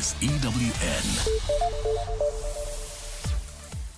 is EWN.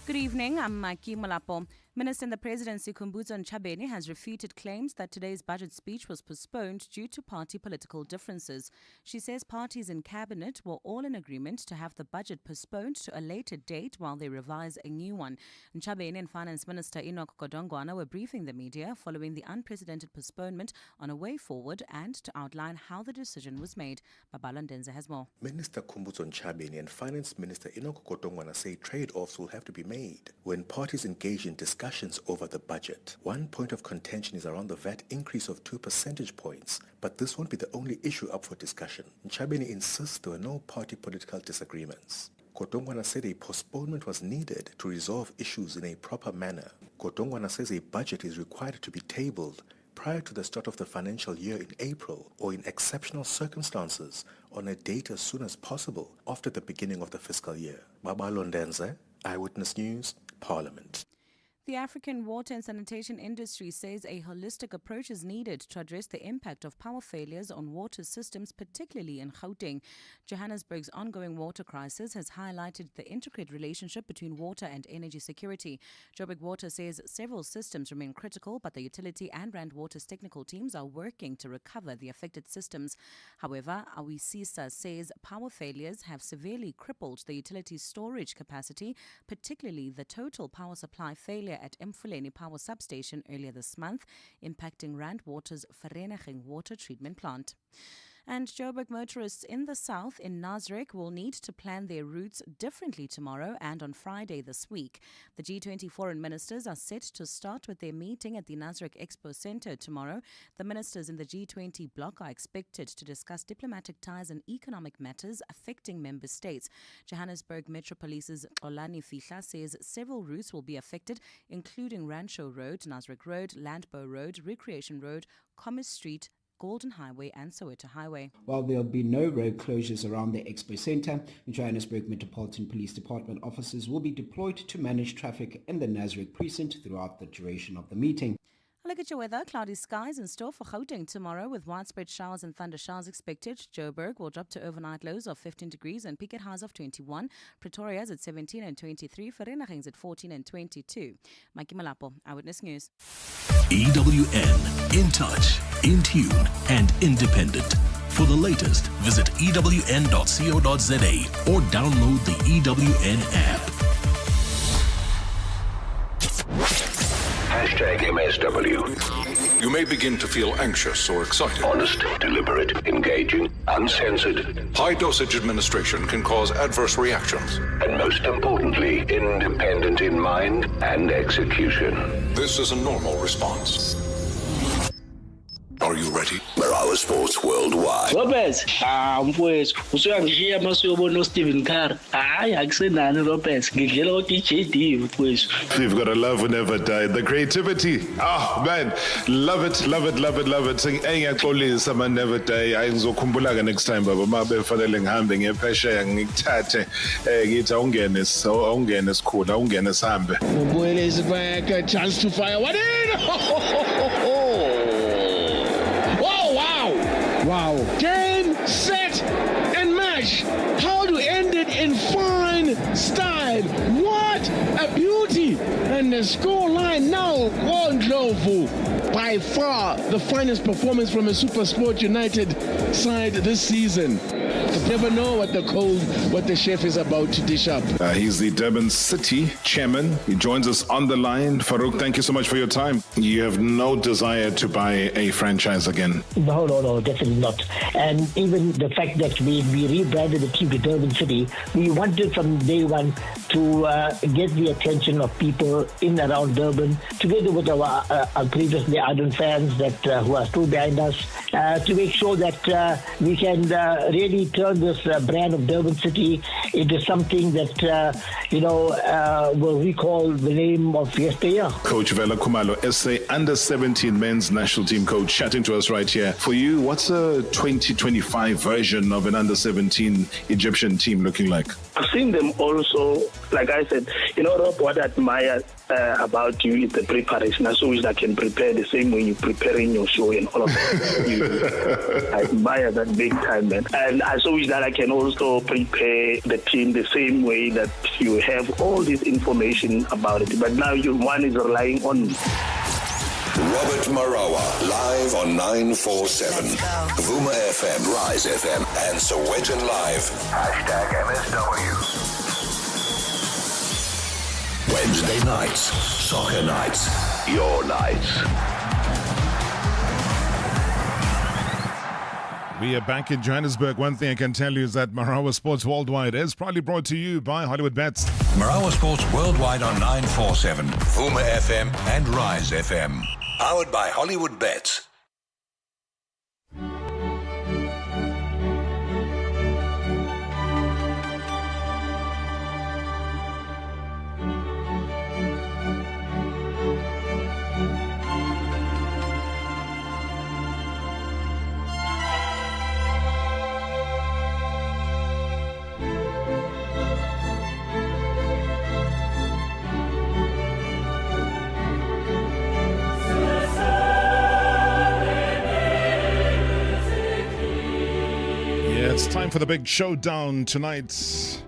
Good evening, I'm Maki Malapo. Minister in the Presidency Khumbudzo Ntshabeni has refuted claims that today's budget speech was postponed due to party political differences. She says parties in cabinet were all in agreement to have the budget postponed to a later date while they revise a new one. Ntshabeni and Finance Minister Enoch Godongwana were briefing the media following the unprecedented postponement on a way forward and to outline how the decision was made. Babalo Ndenze has more. Minister Khumbudzo Ntshabeni and Finance Minister Enoch Godongwana say trade-offs will have to be made when parties engage in discussions over the budget. One point of contention is around the VAT increase of 2 percentage points, but this won't be the only issue up for discussion. Ntshabeni insists there were no party political disagreements. Godongwana said a postponement was needed to resolve issues in a proper manner. Godongwana says a budget is required to be tabled prior to the start of the financial year in April or in exceptional circumstances on a date as soon as possible after the beginning of the fiscal year. Babalo Ndenze, Eyewitness News, Parliament. The African water and sanitation industry says a holistic approach is needed to address the impact of power failures on water systems, particularly in Gauteng. Johannesburg's ongoing water crisis has highlighted the intricate relationship between water and energy security. Joburg Water says several systems remain critical, but the utility and Rand Water's technical teams are working to recover the affected systems. However, Awisisa says power failures have severely crippled the utility's storage capacity, particularly the total power supply failure at Mfuleni Power Substation earlier this month, impacting Rand Water's Vereniging water treatment plant. And Joburg motorists in the south in Nasrec will need to plan their routes differently tomorrow and on Friday this week. The G20 foreign ministers are set to start with their meeting at the Nasrec Expo Centre tomorrow. The ministers in the G20 bloc are expected to discuss diplomatic ties and economic matters affecting member states. Johannesburg Metropolice's Olani Fihla says several routes will be affected, including Rancho Road, Nasrec Road, Landbow Road, Recreation Road, Commerce Street, Golden Highway and Soweto Highway. While there will be no road closures around the Expo Centre, Johannesburg Metropolitan Police Department officers will be deployed to manage traffic in the Nasrec precinct throughout the duration of the meeting. Look at your weather. Cloudy skies in store for Gauteng tomorrow with widespread showers and thunder showers expected. Joburg will drop to overnight lows of 15 degrees and peak at highs of 21. Pretoria's at 17 and 23. Vereniging's at 14 and 22. Maki Malapo, Eyewitness News. EWN, in touch, in tune, and independent. For the latest, visit ewn.co.za or download the EWN app. #MSW. You may begin to feel anxious or excited. Honest, deliberate, engaging, uncensored. High-dosage administration can cause adverse reactions. And most importantly, independent in mind and execution. This is a normal response. Are you ready? Marawa Sports Worldwide. Lopez, mfowethu usuyangishiya masuyobona uSteven Carr. Hayi akusenani Lopez, ngidlela uDJD mfowethu. You've got to love will never die. The creativity. Oh man, love it, love it, love it, love it. Engiyaxolisa man never die. Ayizokhumbula ke next time baba mabe fanele ngihambe ngephesheya ngikuthathe ngithi awungene sikhula awungene sihambe. Ubuyelezi back a chance to fire one in. Wow. Game, set, and match. How to end it in fine style. What a beauty. And the score line now, Ndlovu. By far the finest performance from a SuperSport United side this season. You never know what the chef is about to dish up. He's the Durban City chairman. He joins us on the line. Farouk, thank you so much for your time. You have no desire to buy a franchise again. No, definitely not. And even the fact that we rebranded the team to Durban City, we wanted from day one to get the attention of people in and around Durban, together with our previously ardent fans that who are still behind us, to make sure that we can really turn this brand of Durban City into something that will recall the name of yesteryear. Coach Vela Kumalo, SA Under-17 men's national team coach, chatting to us right here. For you, what's a 2025 version of an Under-17 Egyptian team looking like? I've seen them also, like I said, Rob, what I admire about you is the preparation. I wish I can prepare the same way you're preparing your show and all of that. I admire that big time, man. And I wish which that I can also prepare the team the same way that you have all this information about it. But now one is relying on me. Robert Marawa, live on 947. Vuma FM, Rise FM, and Sowetan Live. #MSW. Wednesday nights, soccer nights, your nights. We are back in Johannesburg. One thing I can tell you is that Marawa Sports Worldwide is proudly brought to you by Hollywood Bets. Marawa Sports Worldwide on 947, Vuma FM, and Rise FM. Powered by Hollywood Bets. It's time for the big showdown tonight.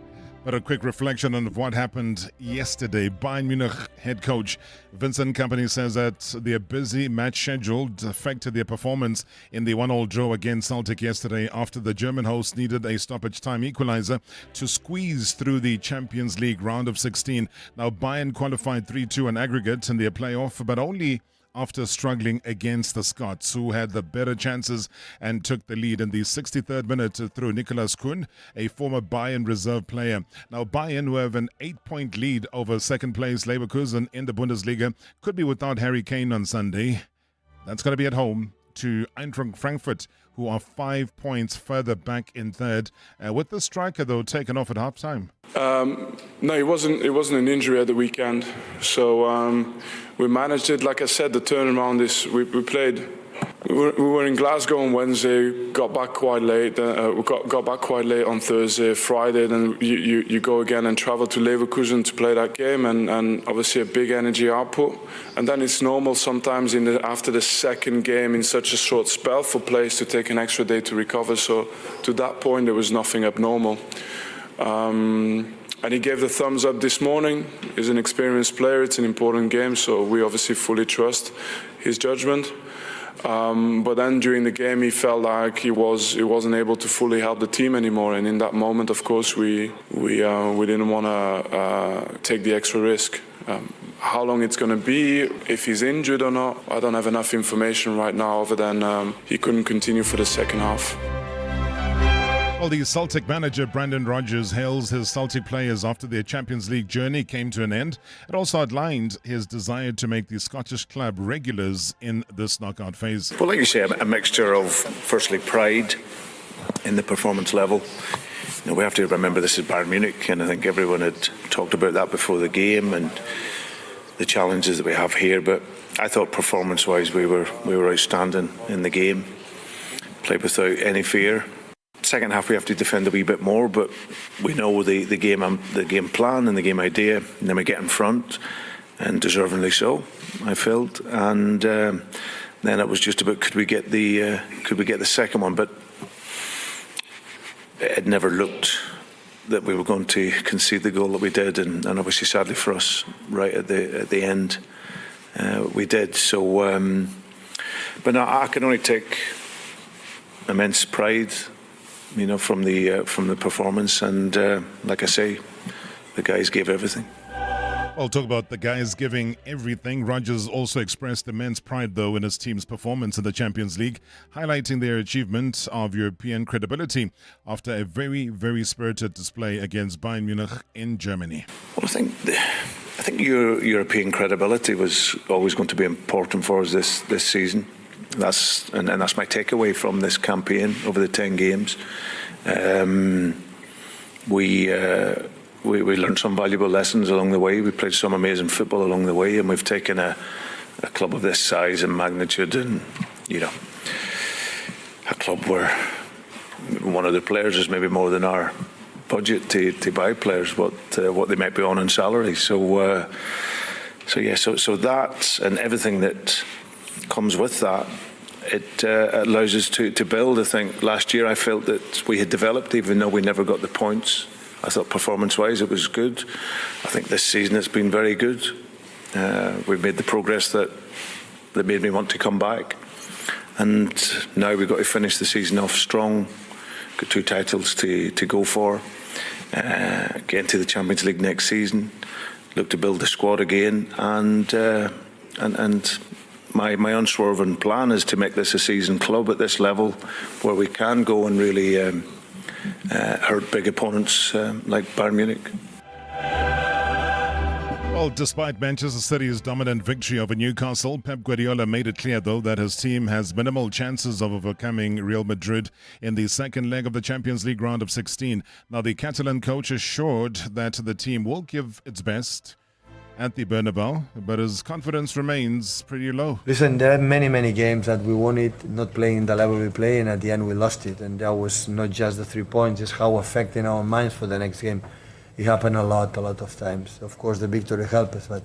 But a quick reflection on what happened yesterday. Bayern Munich head coach Vincent Kompany says that their busy match schedule affected their performance in the 1-1 draw against Celtic yesterday after the German hosts needed a stoppage time equalizer to squeeze through the Champions League round of 16. Now Bayern qualified 3-2 on aggregate in their playoff, but only after struggling against the Scots, who had the better chances and took the lead in the 63rd minute through Nicolas Kuhn, a former Bayern reserve player. Now, Bayern, who have an 8-point lead over second-place Leverkusen in the Bundesliga, could be without Harry Kane on Sunday. That's going to be at home to Eintracht Frankfurt, who are 5 points further back in third. With the striker, though, taken off at halftime. No, it wasn't an injury at the weekend. So we managed it. Like I said, the turnaround is we played. We were in Glasgow on Wednesday. Got back quite late. We got back quite late on Thursday, Friday. Then you go again and travel to Leverkusen to play that game, and obviously a big energy output. And then it's normal sometimes after the second game in such a short spell for players to take an extra day to recover. So to that point, there was nothing abnormal. And he gave the thumbs up this morning. He's an experienced player. It's an important game, so we obviously fully trust his judgment. But then during the game, he felt like he wasn't able to fully help the team anymore. And in that moment, of course, we didn't want to take the extra risk. How long it's going to be, if he's injured or not, I don't have enough information right now other than he couldn't continue for the second half. Well, the Celtic manager Brendan Rodgers hails his Celtic players after their Champions League journey came to an end. It also outlined his desire to make the Scottish club regulars in this knockout phase. Well, like you say, a mixture of, firstly, pride in the performance level. You know, we have to remember this is Bayern Munich, and I think everyone had talked about that before the game and the challenges that we have here. But I thought performance-wise we were outstanding in the game. Played without any fear. Second half we have to defend a wee bit more, but we know the game plan and the game idea, and then we get in front, and deservingly so, I felt. And then it was just about could we get the second one, but it never looked that we were going to concede the goal that we did, and obviously sadly for us, right at the end, we did. So, but no, I can only take immense pride, you know, from the performance, and like I say, the guys gave everything. I'll talk about the guys giving everything. Rodgers also expressed immense pride, though, in his team's performance in the Champions League, highlighting their achievement of European credibility after a very, very spirited display against Bayern Munich in Germany. Well, I think European credibility was always going to be important for us this season. That's my takeaway from this campaign over the 10 games. We learned some valuable lessons along the way. We played some amazing football along the way, and we've taken a club of this size and magnitude, and you know, a club where one of the players is maybe more than our budget to buy players what they might be on in salary. So that and everything that comes with that it allows us to build. I think last year I felt that we had developed, even though we never got the points. I thought performance-wise it was good. I think this season it's been very good. We've made the progress that made me want to come back. And now we've got to finish the season off strong. Got 2 titles to go for. Get into the Champions League next season. Look to build the squad again. And my unswerving plan is to make this a season club at this level where we can go and really hurt big opponents like Bayern Munich. Well, despite Manchester City's dominant victory over Newcastle, Pep Guardiola made it clear, though, that his team has minimal chances of overcoming Real Madrid in the second leg of the Champions League round of 16. Now, the Catalan coach assured that the team will give its best at the Bernabeu, but his confidence remains pretty low. Listen, there are many games that we won it, not playing the level we play, and at the end we lost it. And that was not just the 3 points, it's how affecting our minds for the next game. It happened a lot of times. Of course, the victory helped us, but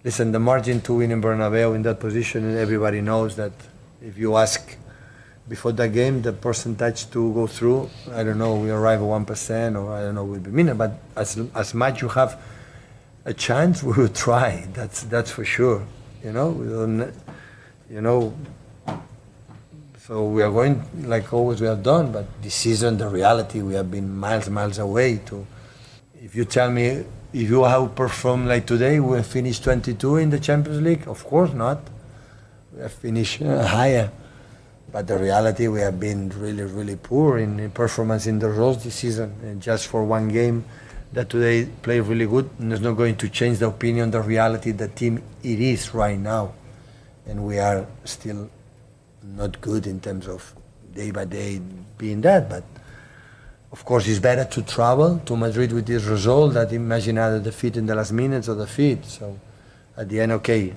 listen, the margin to win in Bernabeu in that position, and everybody knows that if you ask before that game, the percentage to go through, I don't know, we arrive at 1%, or I don't know, will be minor, but as much you have a chance, we will try. That's for sure. We don't, so we are going like always we have done, but this season, the reality, we have been miles away to. If you tell me, if you have performed like today, we have finished 22 in the Champions League, of course not. We have finished higher. But the reality, we have been really poor in performance in the roles this season. And just for one game that today played really good, and it's not going to change the opinion, the reality, the team it is right now. And we are still not good in terms of day by day being that, but of course, it's better to travel to Madrid with this result than imagine either defeat in the last minutes or defeat. So, at the end, okay,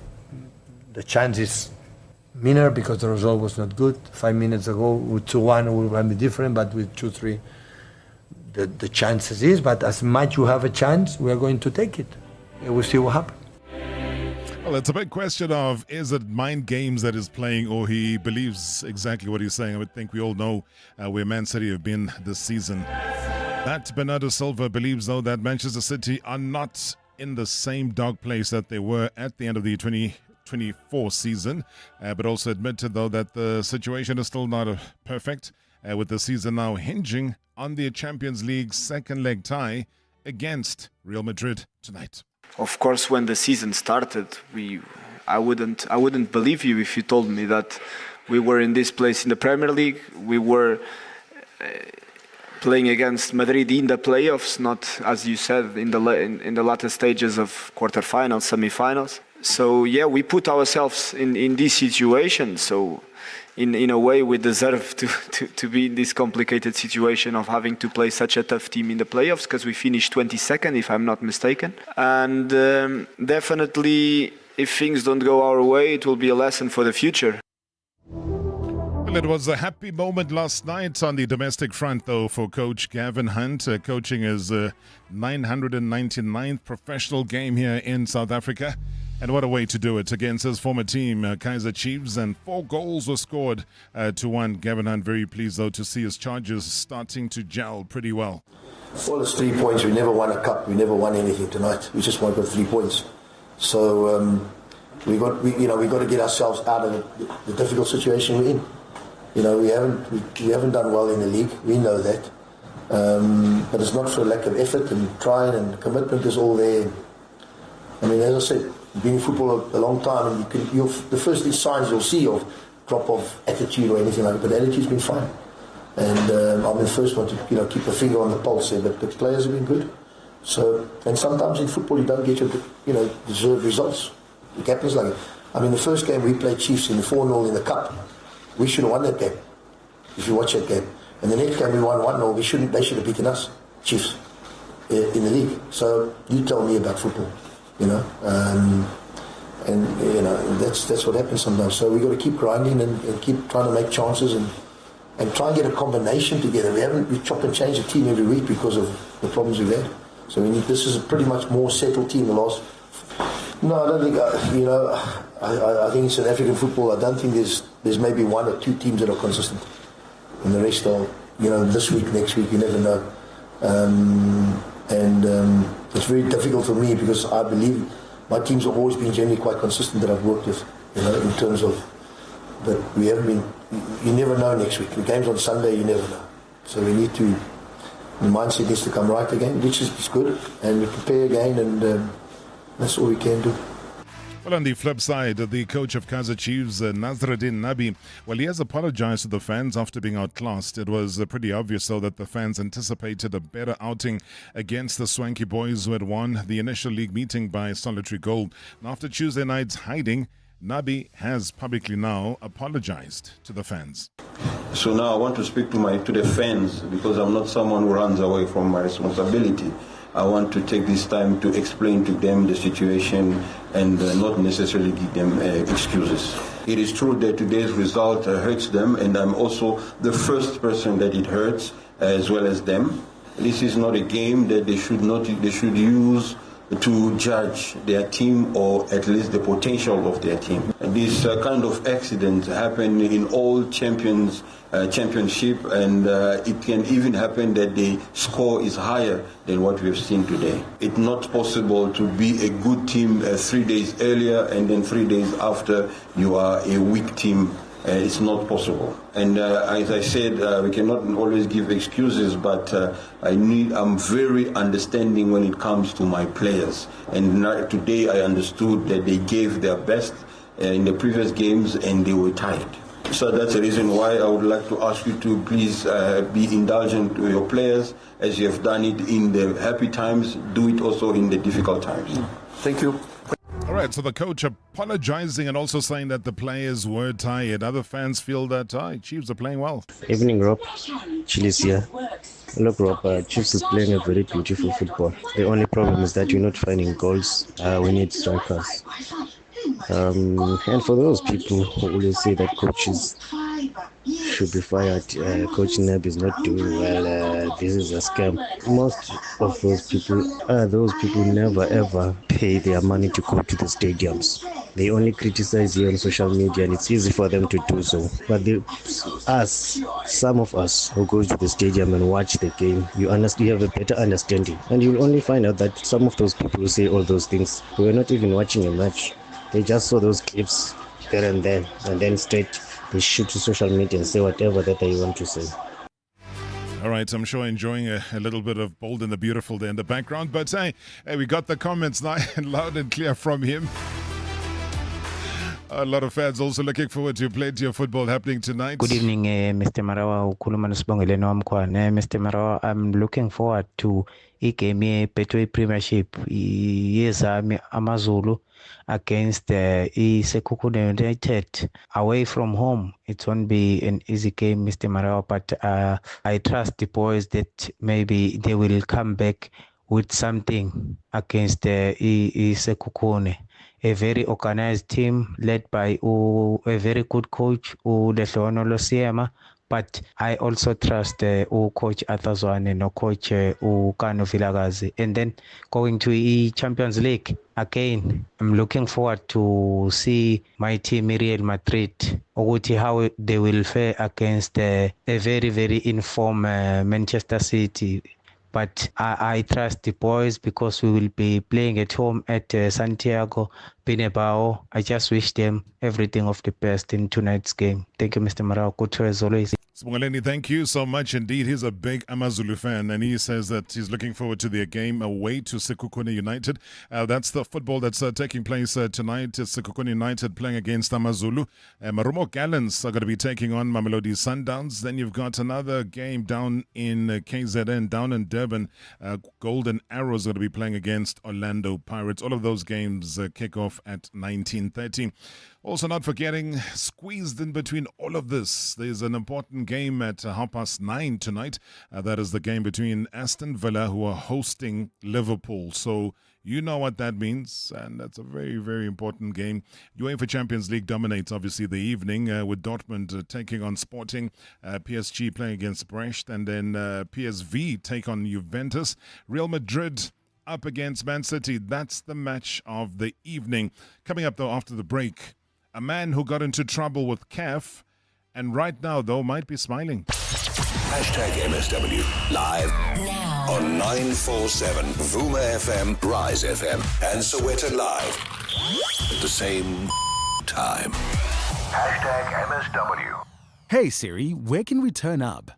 the chance is minor because the result was not good. 5 minutes ago, with 2-1, it would be different, but with 2-3, the chances is. But as much you have a chance, we are going to take it. And we'll see what happens. Well, it's a big question of, is it mind games that he's playing, or he believes exactly what he's saying? I would think we all know where Man City have been this season. That Bernardo Silva believes, though, that Manchester City are not in the same dog place that they were at the end of the 2024 season, but also admitted, though, that the situation is still not perfect, with the season now hinging on the Champions League second leg tie against Real Madrid tonight. Of course, when the season started, I wouldn't believe you if you told me that we were in this place in the Premier League. We were playing against Madrid in the playoffs, not, as you said, in the latter stages of quarterfinals, semi-finals. So yeah, we put ourselves in this situation. So in a way, we deserve to be in this complicated situation of having to play such a tough team in the playoffs, because we finished 22nd, if I'm not mistaken. And definitely, if things don't go our way, it will be a lesson for the future. Well, it was a happy moment last night on the domestic front, though, for Coach Gavin Hunt, coaching his 999th professional game here in South Africa. And what a way to do it against his former team, Kaizer Chiefs, and 4 goals were scored to 1. Gavin Hunt very pleased, though, to see his Chargers starting to gel pretty well. Well, it's 3 points. We never won a cup. We never won anything tonight. We just won for 3 points. So we got to get ourselves out of the difficult situation we're in. We haven't done well in the league. We know that, but it's not for lack of effort and trying, and commitment is all there. I mean, as I said, being in football a long time, and the first signs you'll see of drop of attitude or anything like that, but the attitude's been fine. And I'm the first one to keep a finger on the pulse there, but the players have been good. So, and sometimes in football you don't get your deserved results. It happens like that. I mean, the first game we played Chiefs in the 4-0 in the cup. We should have won that game, if you watch that game. And the next game we won 1-0. They should have beaten us, Chiefs, in the league. So you tell me about football. That's what happens sometimes. So we've got to keep grinding and keep trying to make chances and try and get a combination together. We chop and change the team every week because of the problems we've had. So this is a pretty much more settled team the last No, I don't think. I think in South African football, I don't think there's maybe one or two teams that are consistent, and the rest are, this week, next week, you never know. It's very difficult for me because I believe my teams have always been generally quite consistent that I've worked with, in terms of. But we haven't been. You never know next week. The game's on Sunday. You never know. So we need to. The mindset needs to come right again, which is good, and we prepare again, and that's all we can do. Well, on the flip side, the coach of Kaizer Chiefs, Nasreddin Nabi, he has apologized to the fans after being outclassed. It was pretty obvious, though, that the fans anticipated a better outing against the Swanky Boys, who had won the initial league meeting by solitary goal. And after Tuesday night's hiding, Nabi has publicly now apologized to the fans. So now I want to speak to the fans, because I'm not someone who runs away from my responsibility. I want to take this time to explain to them the situation and not necessarily give them excuses. It is true that today's result hurts them, and I'm also the first person that it hurts, as well as them. This is not a game that they should use to judge their team, or at least the potential of their team. And this kind of accident happen in all championship, and it can even happen that the score is higher than what we've seen today. It's not possible to be a good team 3 days earlier and then 3 days after you are a weak team. It's not possible. And as I said, we cannot always give excuses, but I'm very understanding when it comes to my players. And today I understood that they gave their best in the previous games and they were tired. So that's the reason why I would like to ask you to please be indulgent to your players, as you have done it in the happy times. Do it also in the difficult times. Thank you. All right, so the coach apologizing and also saying that the players were tired. Other fans feel that Chiefs are playing well. Evening, Rob. Chilis here. Look, Rob, Chiefs is playing a very beautiful football. The only problem is that you're not finding goals. We need strikers. And for those people who always say that coaches should be fired, Coach Neb is not doing well, this is a scam. Most of those people never ever pay their money to go to the stadiums. They only criticize you on social media, and it's easy for them to do so. But some of us who go to the stadium and watch the game, you have a better understanding. And you'll only find out that some of those people who say all those things, who were not even watching a match. They just saw those clips there and then straight they shoot to social media and say whatever that they want to say. All right, I'm sure enjoying a little bit of Bold and the Beautiful there in the background. But hey, we got the comments now loud and clear from him. A lot of fans also looking forward to plenty of football happening tonight. Good evening, Mr. Marawa. Mr. Marawa, I'm looking forward to a game Betway Premiership. Yes, I'm Amazulu against Sekhukhune United. Away from home, it won't be an easy game, Mr. Marawa, but I trust the boys that maybe they will come back with something against Sekhukhune. A very organized team led by a very good coach, Lehlono Losiema. But I also trust Coach Athazwane and Coach Kano Vilagazi. And then going to the Champions League, again, I'm looking forward to see my team Real Madrid, how they will fare against a very, very informed Manchester City. But I trust the boys because we will be playing at home at Santiago Bernabeu. I just wish them everything of the best in tonight's game. Thank you, Mr. Marao. Good as always. Sibongeleni, thank you so much indeed. He's a big Amazulu fan, and he says that he's looking forward to their game away to Sekhukhune United. That's the football that's taking place tonight. It's Sekhukhune United playing against Amazulu. Marumo Gallants are going to be taking on Mamelodi Sundowns. Then you've got another game down in KZN, down in Durban. Golden Arrows are going to be playing against Orlando Pirates. All of those games kick off at 19:30. Also, not forgetting, squeezed in between all of this, there's an important game at 9:30 tonight. That is the game between Aston Villa, who are hosting Liverpool. So you know what that means, and that's a very, very important game. UEFA Champions League dominates, obviously, the evening with Dortmund taking on Sporting, PSG playing against Brest, and then PSV take on Juventus. Real Madrid up against Man City. That's the match of the evening. Coming up, though, after the break, a man who got into trouble with CAF and right now, though, might be smiling. Hashtag MSW live now on 947 Vuma FM, Rise FM, and Soweto Live at the same time. Hashtag MSW. Hey Siri, where can we turn up?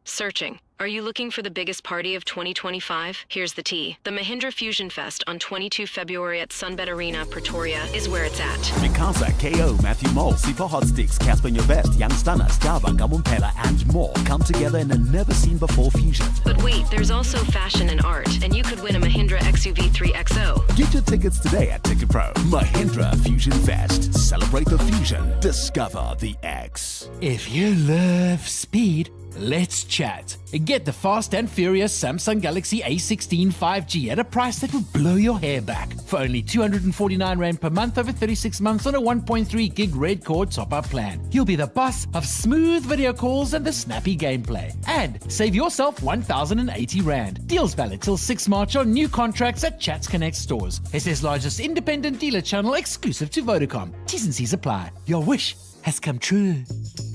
Searching. Are you looking for the biggest party of 2025? Here's the tea. The Mahindra Fusion Fest on 22 February at Sunbet Arena, Pretoria is where it's at. Mikasa, KO, Matthew Mole, Sipo Hot Sticks, Casper Nyovest, Young Stunner, Stava, Gabumpela, and more come together in a never-seen-before fusion. But wait, there's also fashion and art, and you could win a Mahindra XUV3 XO. Get your tickets today at Ticket Pro. Mahindra Fusion Fest. Celebrate the fusion. Discover the X. If you love speed, let's chat. Get the fast and furious Samsung Galaxy A16 5G at a price that will blow your hair back for only 249 Rand per month over 36 months on a 1.3 gig red cord top-up plan. You'll be the boss of smooth video calls and the snappy gameplay. And save yourself 1,080 Rand. Deals valid till 6 March on new contracts at Chats Connect stores. SA's largest independent dealer channel exclusive to Vodacom. T's and C's apply. Your wish has come true.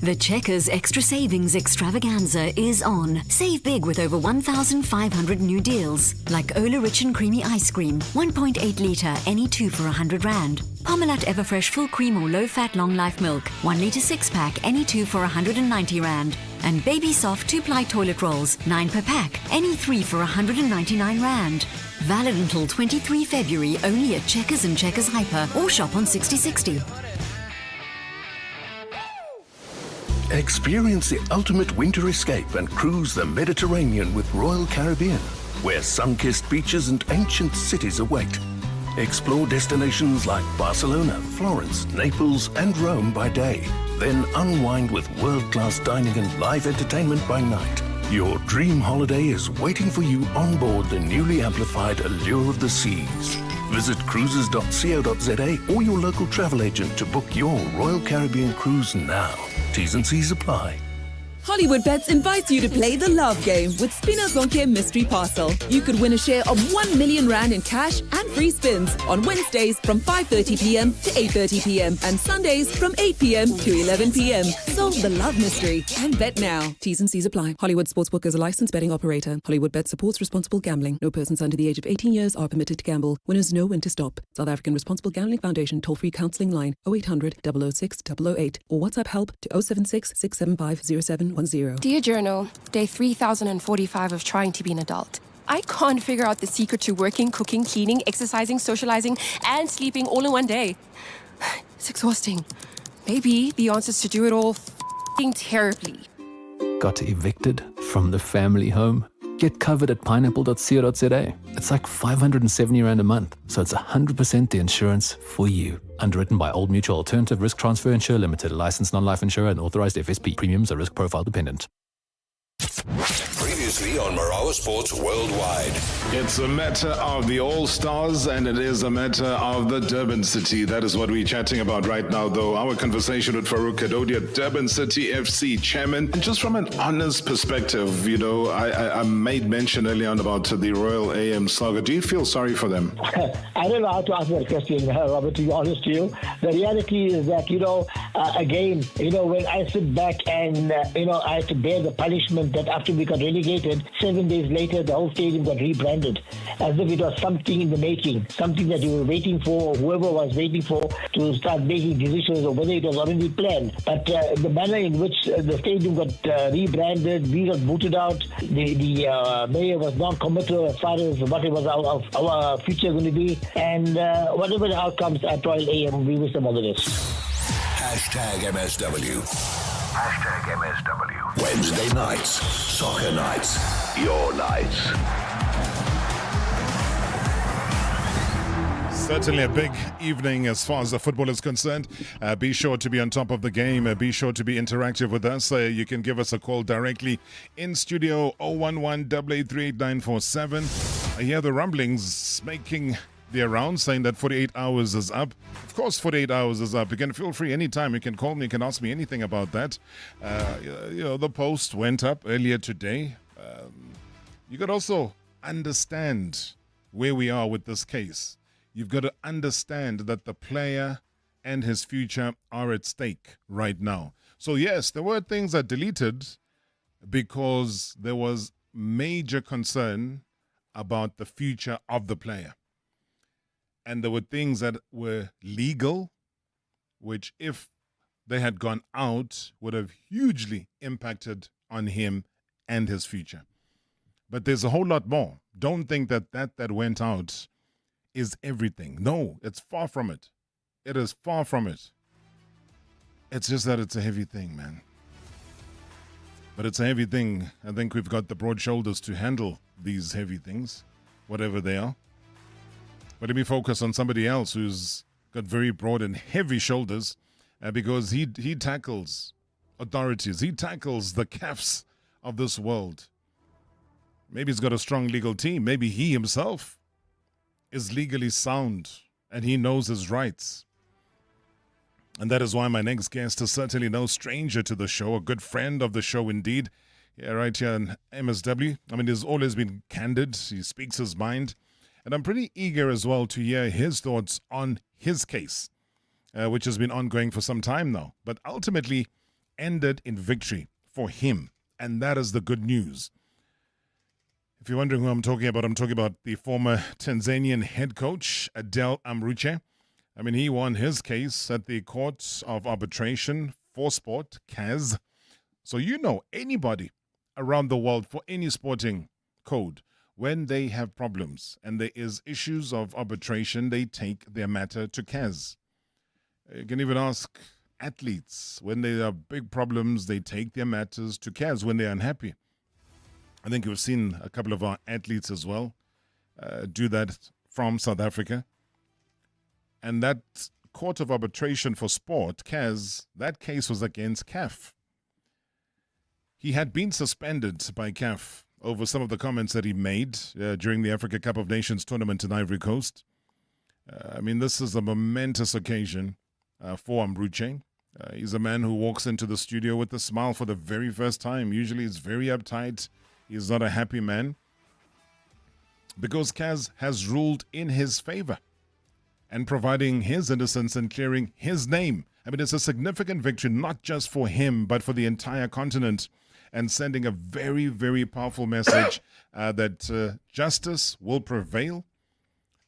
The Checkers Extra Savings Extravaganza is on. Save big with over 1,500 new deals, like Ola Rich and Creamy Ice Cream, 1.8 litre, any 2 for 100 Rand. Parmalat Everfresh Full Cream or Low Fat Long Life Milk, 1 litre 6-pack, any 2 for 190 Rand. And Baby Soft 2-ply toilet rolls, 9 per pack, any 3 for 199 Rand. Valid until 23 February only at Checkers and Checkers Hyper or shop on 6060. Experience the ultimate winter escape and cruise the Mediterranean with Royal Caribbean, where sun-kissed beaches and ancient cities await. Explore destinations like Barcelona, Florence, Naples, and Rome by day. Then unwind with world-class dining and live entertainment by night. Your dream holiday is waiting for you on board the newly amplified Allure of the Seas. Visit cruises.co.za or your local travel agent to book your Royal Caribbean cruise now. T's and C's apply. Hollywood Bets invites you to play the love game with Spina Zonke Mystery Parcel. You could win a share of 1 million Rand in cash and free spins on Wednesdays from 5:30 p.m. to 8:30 p.m. and Sundays from 8 p.m. to 11 p.m. Solve the love mystery and bet now. T's and C's apply. Hollywood Sportsbook is a licensed betting operator. Hollywood Bet supports responsible gambling. No persons under the age of 18 years are permitted to gamble. Winners know when to stop. South African Responsible Gambling Foundation toll-free counselling line 0800 006 008 or WhatsApp help to 076 675 0710. Dear Journal, day 3045 of trying to be an adult. I can't figure out the secret to working, cooking, cleaning, exercising, socializing, and sleeping all in one day. It's exhausting. Maybe the answer is to do it all f***ing terribly. Got evicted from the family home? Get covered at pineapple.co.za. It's like 570 Rand a month, so it's 100% the insurance for you. Underwritten by Old Mutual Alternative Risk Transfer Insurer Limited, licensed non-life insurer and authorized FSP. Premiums are risk profile dependent. Previously on Marawa Sports Worldwide. It's a matter of the All-Stars and it is a matter of the Durban City. That is what we're chatting about right now, though. Our conversation with Farouk Kadodia, Durban City FC chairman. And just from an honest perspective, you know, I made mention early on about the Royal AM saga. Do you feel sorry for them? I don't know how to answer that question, Robert, to be honest to you. The reality is that, again, when I sit back and, I have to bear the punishment that after we got relegated, 7 days later, the whole stadium got rebranded as if it was something in the making, something that you were waiting for, or whoever was waiting for to start making decisions, or whether it was already planned. But the manner in which the stadium got rebranded, we got booted out, the mayor was not committed as far as what it was our future going to be, and whatever the outcomes at Royal AM, we wish them all the best. Hashtag MSW. Hashtag MSW. Wednesday nights, soccer nights, your nights. Certainly a big evening as far as the football is concerned. Be sure to be on top of the game. Be sure to be interactive with us. You can give us a call directly in studio 011-883-8947. I hear the rumblings making the rounds saying that 48 hours is up. Of course, 48 hours is up. You can feel free anytime. You can call me. You can ask me anything about that. The post went up earlier today. You could also understand where we are with this case. You've got to understand that the player and his future are at stake right now. So yes, there were things that deleted because there was major concern about the future of the player. And there were things that were legal, which if they had gone out, would have hugely impacted on him and his future. But there's a whole lot more. Don't think that went out is everything. No, it's far from it. It is far from it. It's just that it's a heavy thing, man. But it's a heavy thing. I think we've got the broad shoulders to handle these heavy things, whatever they are. But let me focus on somebody else who's got very broad and heavy shoulders because he tackles authorities. He tackles the CAFs of this world. Maybe he's got a strong legal team. Maybe he himself is legally sound and he knows his rights. And that is why my next guest is certainly no stranger to the show, a good friend of the show indeed. Yeah, right here in MSW. I mean, he's always been candid. He speaks his mind. And I'm pretty eager as well to hear his thoughts on his case, which has been ongoing for some time now, but ultimately ended in victory for him. And that is the good news. If you're wondering who I'm talking about the former Tanzanian head coach, Adel Amrouche. I mean, he won his case at the Court of Arbitration for Sport, CAS. So you know anybody around the world for any sporting code, when they have problems and there is issues of arbitration, they take their matter to CAS. You can even ask athletes, when there are big problems, they take their matters to CAS when they're unhappy. I think we've seen a couple of our athletes as well do that from South Africa. And that Court of Arbitration for Sport, CAS, that case was against CAF. He had been suspended by CAF over some of the comments that he made during the Africa Cup of Nations tournament in Ivory Coast. I mean, this is a momentous occasion for Amrouche. He's a man who walks into the studio with a smile for the very first time. Usually he's very uptight. He's not a happy man. Because CAS has ruled in his favor and providing his innocence and clearing his name. I mean, it's a significant victory, not just for him, but for the entire continent, and sending a very, very powerful message that justice will prevail.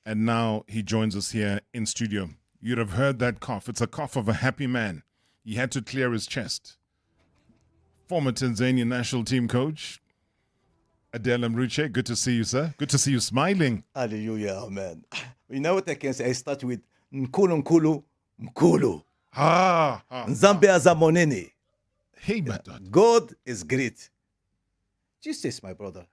And now he joins us here in studio. You'd have heard that cough. It's a cough of a happy man. He had to clear his chest. Former Tanzanian national team coach, Adel Amrouche, good to see you, sir. Good to see you smiling. Hallelujah, amen. You know what I can say? I start with Nkulu Nkulu Mkulu. Nzambe azamonene. Hey, my God. God is great. Jesus, my brother.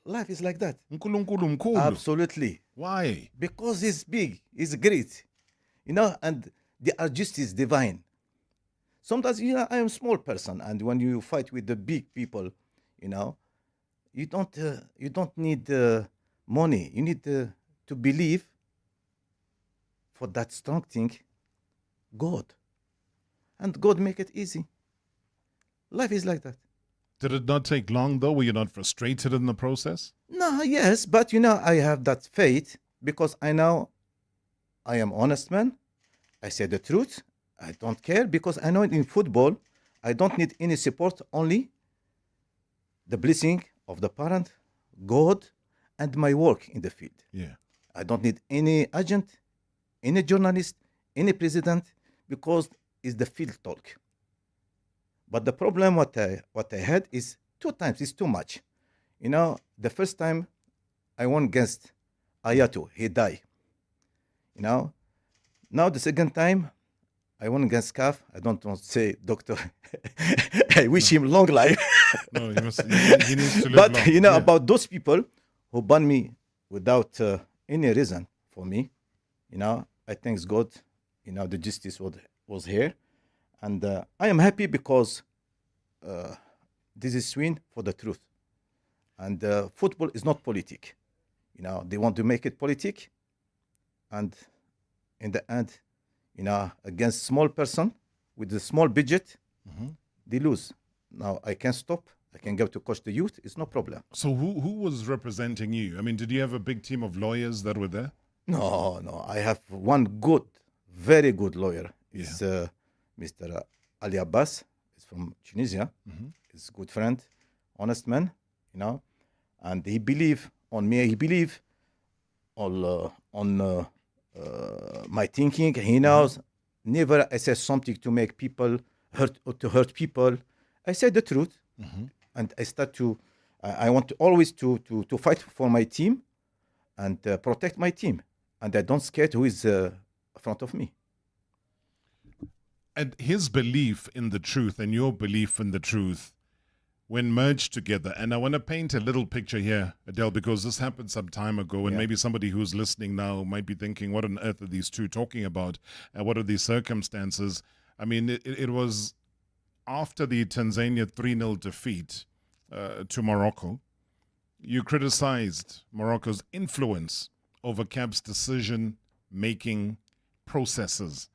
Life is like that. Nkulu Nkulu Mkulu. Absolutely. Why? Because he's big. He's great. You know, and the justice divine. Sometimes, you know, I am a small person, and when you fight with the big people, you know, you don't need money. You need to believe for that strong thing, God. And God make it easy. Life is like that. Did it not take long, though? Were you not frustrated in the process? No, yes, but you know, I have that faith because I know I am honest man. I say the truth. I don't care because I know in football, I don't need any support, only the blessing of the parent, God, and my work in the field. Yeah. I don't need any agent, any journalist, any president, because it's the field talk. But the problem what I had is 2 times is too much. You know, the first time I won against Ayato, he died. You know, now the second time I won against CAF. I don't want to say doctor. I wish him long life. No, he needs to live But long. you know, Yeah. about those people who ban me without any reason for me, you know, I thank God, you know, the justice was here. And I am happy because this is win for the truth. And football is not politic. You know, they want to make it politic. And in the end, you know, against small person with a small budget, they lose. Now I can stop I can go to coach the youth. It's no problem. So who was representing you? I mean, did you have a big team of lawyers that were there? No. I have one good, very good lawyer. It's Mr. Ali Abbas. He's from Tunisia. He's a good friend, honest man, and he believe on me. He believe on my thinking. He knows never I say something to make people hurt or to hurt people. I say the truth, and I start to. I want to always to fight for my team and protect my team, and I don't scare who is in front of me. And his belief in the truth and your belief in the truth, when merged together, and I want to paint a little picture here, Adel, because this happened some time ago, and maybe somebody who's listening now might be thinking, what on earth are these two talking about? And what are these circumstances? I mean, it was after the Tanzania 3-0 defeat to Morocco. You criticized Morocco's influence over CAF's decision-making processes.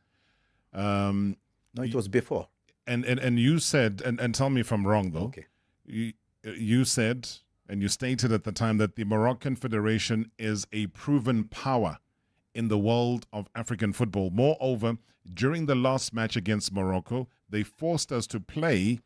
No, it was before. And you said, and tell me if I'm wrong though. Okay. You said, and you stated at the time, that the Moroccan Federation is a proven power in the world of African football. Moreover, during the last match against Morocco, they forced us to play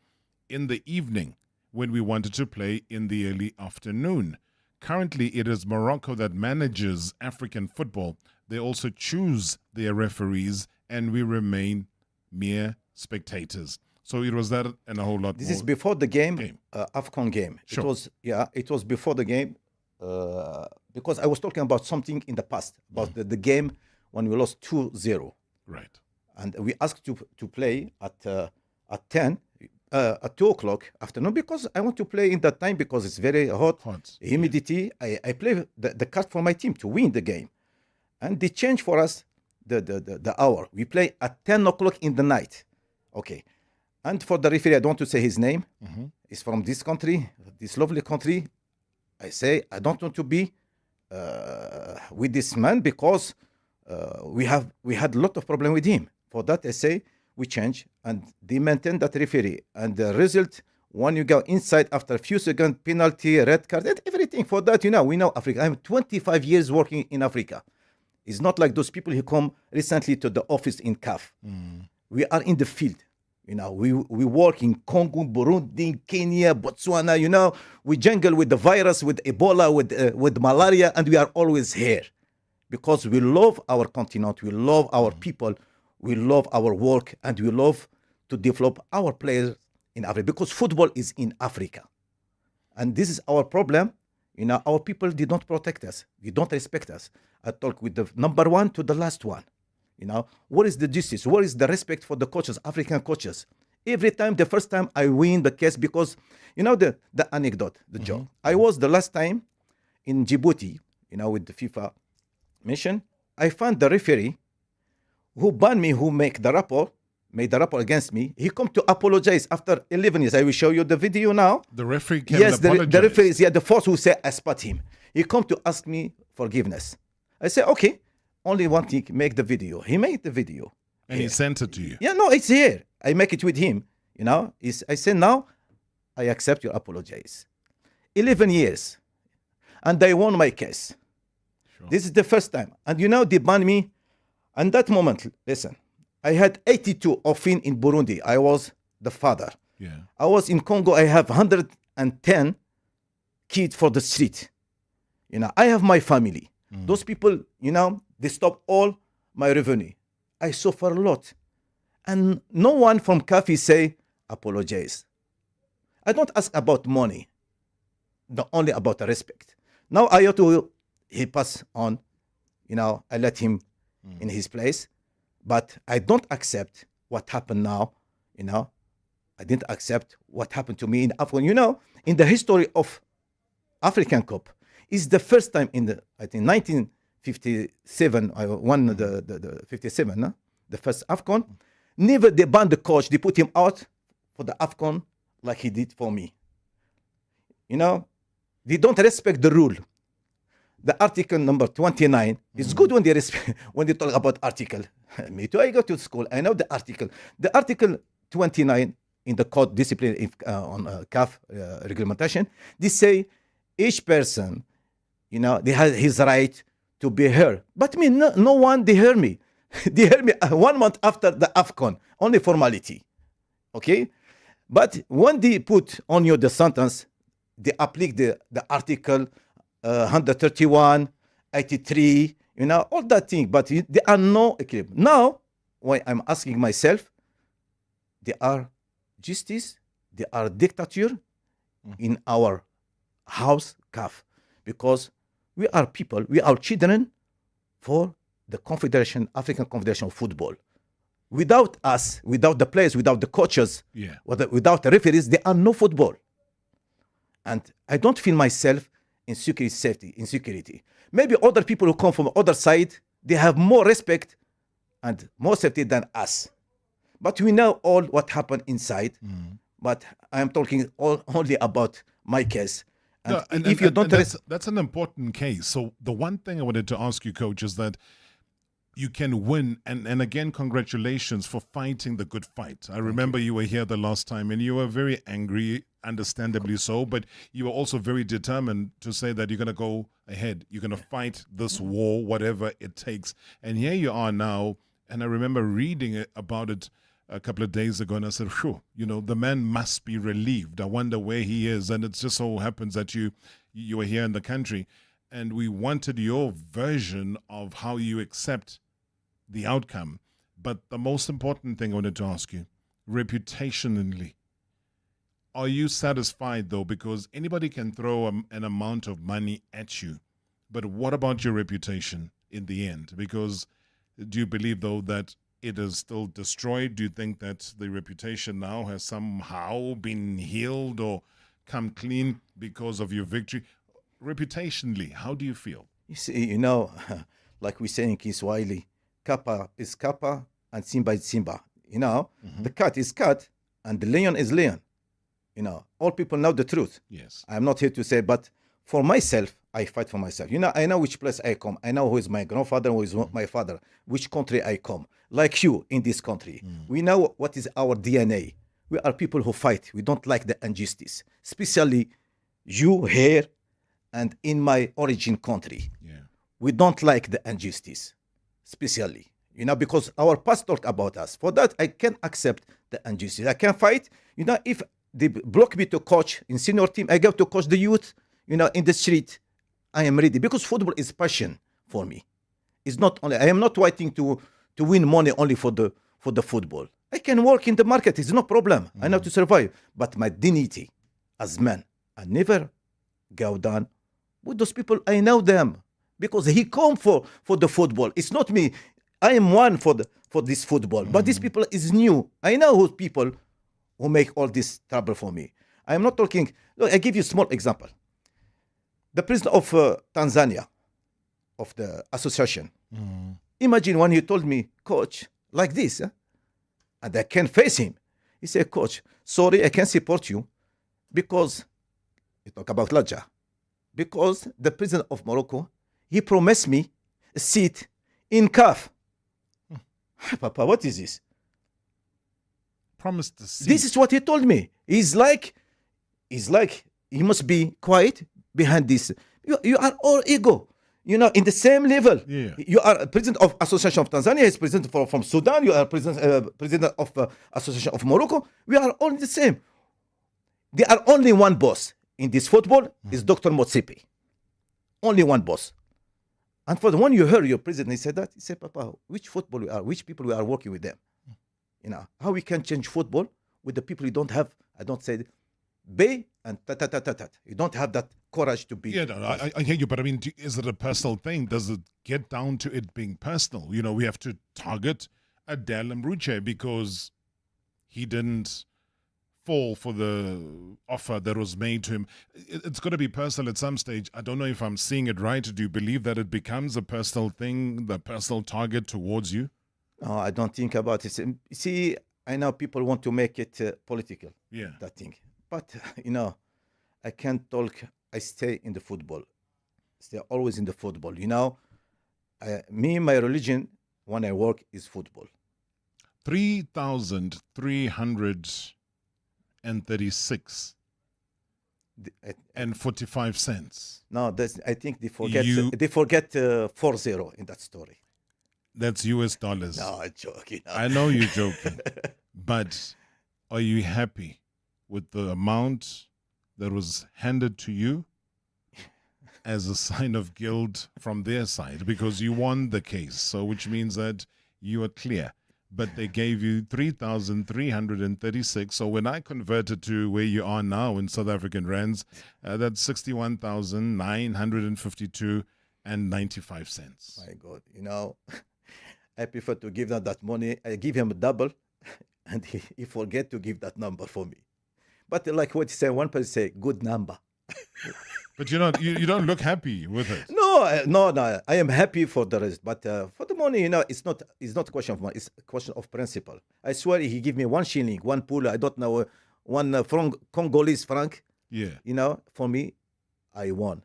in the evening when we wanted to play in the early afternoon. Currently, it is Morocco that manages African football. They also choose their referees, and we remain mere spectators. So it was that and a whole lot This more. is before the game. AFCON game. Sure. It was before the game because I was talking about something in the past, about the game when we lost 2-0. Right. And we asked to play at 2 o'clock afternoon because I want to play in that time because it's very hot. Humidity. I play the card for my team to win the game. And they change for us the hour. We play at 10 o'clock in the night. Okay. And for the referee, I don't want to say his name. He's from this country, this lovely country. I say, I don't want to be with this man because we had a lot of problem with him. For that, I say, we change and they maintain that referee. And the result, when you go inside after a few seconds, penalty, red card, and everything. For that, we know Africa. I'm 25 years working in Africa. It's not like those people who come recently to the office in CAF. We are in the field. We work in Congo, Burundi, Kenya, Botswana. We jungle with the virus, with Ebola, with malaria, and we are always here because we love our continent, we love our people, we love our work, and we love to develop our players in Africa because football is in Africa, and this is our problem. Our people did not protect us. They don't respect us. I talk with the number one to the last one. What is the justice? What is the respect for the coaches, African coaches? Every time, the first time I win the case because, the anecdote, the joke. I was the last time in Djibouti, with the FIFA mission. I found the referee who banned me, who made the report against me. He come to apologize after 11 years. I will show you the video now. The referee came and apologized. The referee is the first who said I spot him. He come to ask me forgiveness. I say, okay. Only one thing, make the video. He made the video. And he sent it to you. Yeah, no, it's here. I make it with him. I say, now, I accept your apologies. 11 years. And I won my case. Sure. This is the first time. And they banned me. And that moment, listen, I had 82 orphans in Burundi. I was the father. Yeah. I was in Congo. I have 110 kids for the street. I have my family. Those people, they stop all my revenue. I suffer a lot. And no one from CAFI say, apologize. I don't ask about money, only about the respect. Now he pass on, I let him in his place, but I don't accept what happened now, I didn't accept what happened to me in Africa. In the history of African Cup, it's the first time I think 1957, I won the 57, no? The first AFCON. Never they banned the coach. They put him out for the AFCON like he did for me. They don't respect the rule. The article number 29 is good when they talk about article. Me too, I go to school. I know the article. The article 29 in the code discipline on CAF regulation, they say each person, they have his right to be heard. But me, no one, they hear me. They hear me 1 month after the AFCON, only formality. Okay? But when they put on you the sentence, they apply the article 131, 83, all that thing. But there are no equilibrium. Now, when I'm asking myself, they are justice, they are dictature in our house CAF, because we are people, we are children for the Confederation, African Confederation of Football. Without us, without the players, without the coaches, without the referees, there are no football. And I don't feel myself in insecurity. Maybe other people who come from other side, they have more respect and more safety than us. But we know all what happened inside. But I am talking only about my case. And if you don't, that's an important case. So the one thing I wanted to ask you, Coach, is that you can win. And again, congratulations for fighting the good fight. I remember you were here the last time and you were very angry, understandably so, but you were also very determined to say that you're going to go ahead. You're going to fight this war, whatever it takes. And here you are now. And I remember reading about it a couple of days ago, and I said, "Phew, the man must be relieved. I wonder where he is." And it just so happens that you were here in the country, and we wanted your version of how you accept the outcome. But the most important thing I wanted to ask you, reputationally, are you satisfied though? Because anybody can throw an amount of money at you, but what about your reputation in the end? Because do you believe though that it is still destroyed? Do you think that the reputation now has somehow been healed or come clean because of your victory? Reputationally, how do you feel? You see, like we say in Kiswahili, Kappa is Kappa and Simba is Simba. The cat is cat and the lion is lion. All people know the truth. Yes. I'm not here to say, but for myself, I fight for myself. I know which place I come. I know who is my grandfather, who is my father, which country I come. Like you in this country. We know what is our DNA. We are people who fight. We don't like the injustice. Especially you here and in my origin country. We don't like the injustice. Especially. Because our past talk about us. For that, I can accept the injustice. I can fight. If they block me to coach in senior team, I go to coach the youth, in the street. I am ready because football is passion for me. It's not only, I am not waiting to win money only for the football. I can work in the market, it's no problem. I know to survive. But my dignity as man, I never go down with those people. I know them because he come for the football. It's not me. I am one for this football. But these people is new. I know who people who make all this trouble for me. I am not talking. Look, I give you a small example. The president of Tanzania, of the association. Imagine when he told me, "Coach, like this," and I can face him. He said, "Coach, sorry, I can't support you because," we talk about Laja, "because the president of Morocco, he promised me a seat in CAF." Papa, what is this? Promised a seat. This is what he told me. He's like, he must be quiet behind this. You are all ego. In the same level. Yeah. You are president of Association of Tanzania. He's president from Sudan. You are president of Association of Morocco. We are all the same. There are only one boss in this football is Dr. Motsepe. Only one boss. And for the one you heard your president, he said that. He said, "Papa, which football we are? Which people we are working with them? How we can change football with the people you don't have?" I don't say bay and ta. You don't have that courage to be. Yeah, no, I hear you, but I mean, is it a personal thing? Does it get down to it being personal? We have to target Adel Amrouche because he didn't fall for the offer that was made to him. It's going to be personal at some stage. I don't know if I'm seeing it right. Do you believe that it becomes a personal thing, the personal target towards you? No, I don't think about it. See, I know people want to make it political. Yeah. That thing. But, I can't talk. I stay in the football. Stay always in the football. Me, my religion, when I work, is football. 3,300 336 and 45 cents. No, I think they forget 40 in that story. That's US dollars. No, I'm joking. I know you're joking. But are you happy with the amount that was handed to you as a sign of guilt from their side? Because you won the case, so which means that you are clear. But they gave you 3,336. So when I converted to where you are now in South African rands, that's 61,952 and 95 cents. My God, I prefer to give them that money. I give him a double, and he forget to give that number for me. But like what you say, one person say, good number. But you don't look happy with it. No. I am happy for the rest. But for the money, it's not a question of money. It's a question of principle. I swear he give me 1 shilling, 1 pula, I don't know, 1 Congolese franc. Yeah. For me, I won.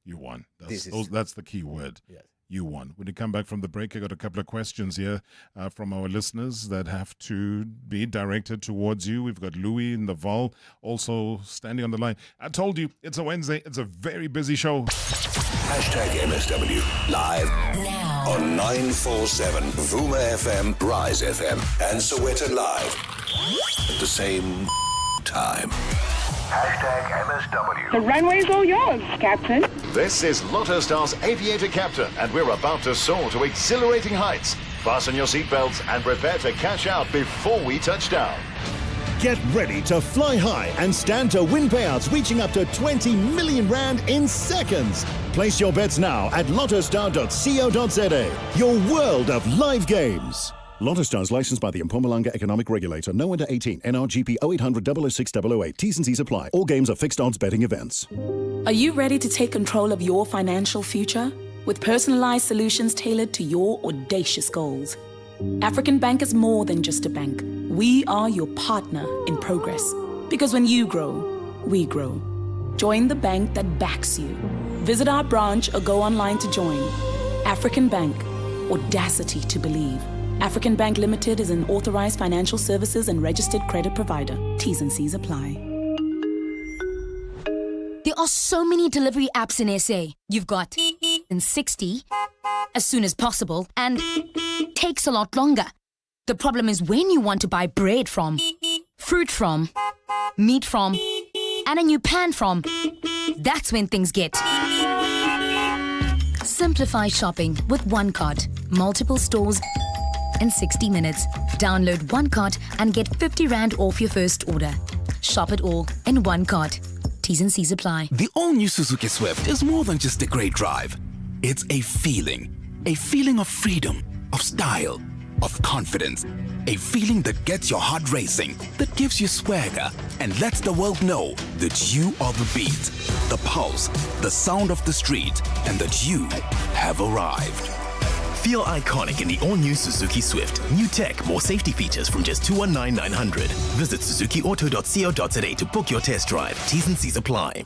You won. That's the key word. Yes. You won. When you come back from the break, I got a couple of questions here from our listeners that have to be directed towards you. We've got Louis in the Val also standing on the line. I told you, it's a Wednesday. It's a very busy show. #MSW live now on 947 Vuma FM, Rise FM, and Soweto Live at the same time. #MSW. The runway's all yours, Captain. This is Lotto Star's Aviator Captain, and we're about to soar to exhilarating heights. Fasten your seatbelts and prepare to cash out before we touch down. Get ready to fly high and stand to win payouts reaching up to 20 million rand in seconds. Place your bets now at lottostar.co.za, your world of live games. Lotto Stars licensed by the Mpumalanga Economic Regulator. No under 18. NRGP 0800 006 008. T's and C's apply. All games are fixed odds betting events. Are you ready to take control of your financial future? With personalized solutions tailored to your audacious goals. African Bank is more than just a bank. We are your partner in progress. Because when you grow, we grow. Join the bank that backs you. Visit our branch or go online to join. African Bank. Audacity to believe. African Bank Limited is an authorized financial services and registered credit provider. T's and C's apply. There are so many delivery apps in SA. You've got in 60, as soon as possible, and takes a lot longer. The problem is when you want to buy bread from, fruit from, meat from, and a new pan from, that's when things get. Simplify shopping with OneCart. Multiple stores in 60 minutes. Download OneCart and get 50 Rand off your first order. Shop it all in OneCart. T's and C's apply. The all-new Suzuki Swift is more than just a great drive. It's a feeling of freedom, of style, of confidence. A feeling that gets your heart racing, that gives you swagger, and lets the world know that you are the beat, the pulse, the sound of the street, and that you have arrived. Feel iconic in the all-new Suzuki Swift. New tech, more safety features from just 219,900. Visit suzukiauto.co.za to book your test drive. T's and C's apply.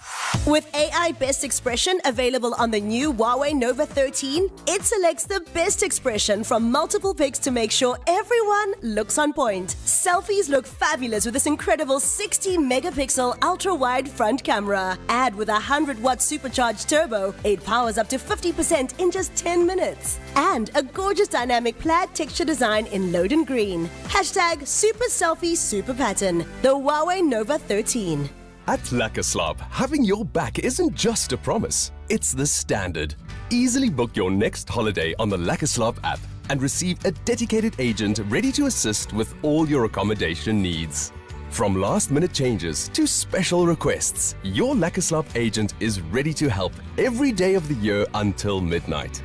With AI Best Expression available on the new Huawei Nova 13, it selects the best expression from multiple pics to make sure everyone looks on point. Selfies look fabulous with this incredible 60-megapixel ultra-wide front camera. Add with a 100-watt supercharged turbo, it powers up to 50% in just 10 minutes. And a gorgeous dynamic plaid texture design in Loden Green. # Super Selfie Super Pattern. The Huawei Nova 13. At Lekker having your back isn't just a promise, it's the standard. Easily book your next holiday on the Lekker app and receive a dedicated agent ready to assist with all your accommodation needs. From last-minute changes to special requests, your Lekker agent is ready to help every day of the year until midnight.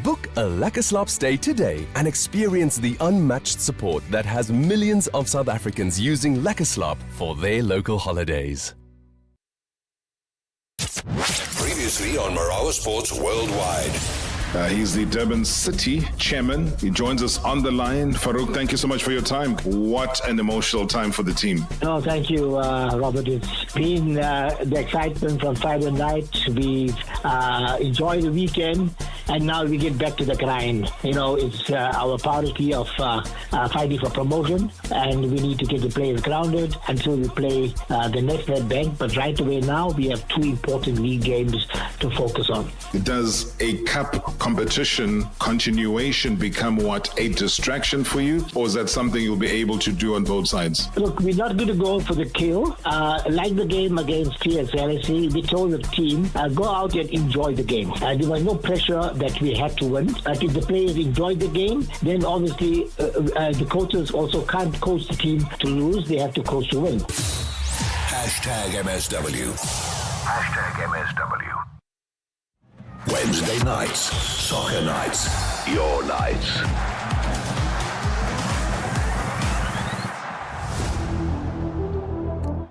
Book a Lekker stay today and experience the unmatched support that has millions of South Africans using Lekker for their local holidays. Previously on Marawa Sports Worldwide. He's the Durban City chairman. He joins us on the line. Farouk, thank you so much for your time. What an emotional time for the team. No, thank you, Robert. It's been the excitement from Friday night. We've enjoyed the weekend. and now we get back to the grind. It's our priority of fighting for promotion, and we need to get the players grounded until we play the next Red Bank. But right away now, we have 2 important league games to focus on. Does a cup competition continuation become a distraction for you, or is that something you'll be able to do on both sides? Look, we're not going to go for the kill. Like the game against TSLC, we told the team, go out and enjoy the game. There was no pressure that we had to win. If the players enjoyed the game, then obviously the coaches also can't coach the team to lose. They have to coach to win. #MSW. #MSW. Wednesday nights, soccer nights, your nights.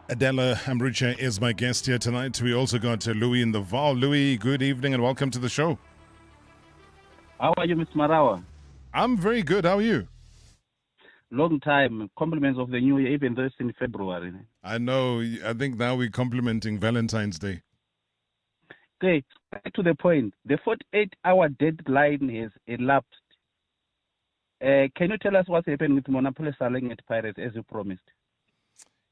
Adel Amrouche is my guest here tonight. We also got Louis in the Val. Louis, good evening and welcome to the show. How are you, Mr. Marawa? I'm very good. How are you? Long time. Compliments of the new year, even though it's in February. I know. I think now we're complimenting Valentine's Day. Okay, back to the point. The 48-hour deadline has elapsed. Can you tell us what's happened with Monopoly selling at Pirates as you promised?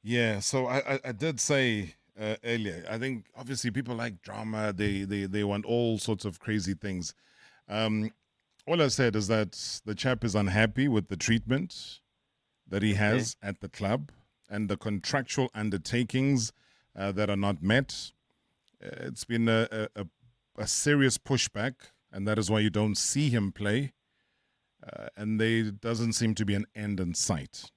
Yeah, so I did say earlier, I think obviously people like drama, they want all sorts of crazy things. All I said is that the chap is unhappy with the treatment that he has at the club and the contractual undertakings that are not met. It's been a serious pushback, and that is why you don't see him play. And there doesn't seem to be an end in sight.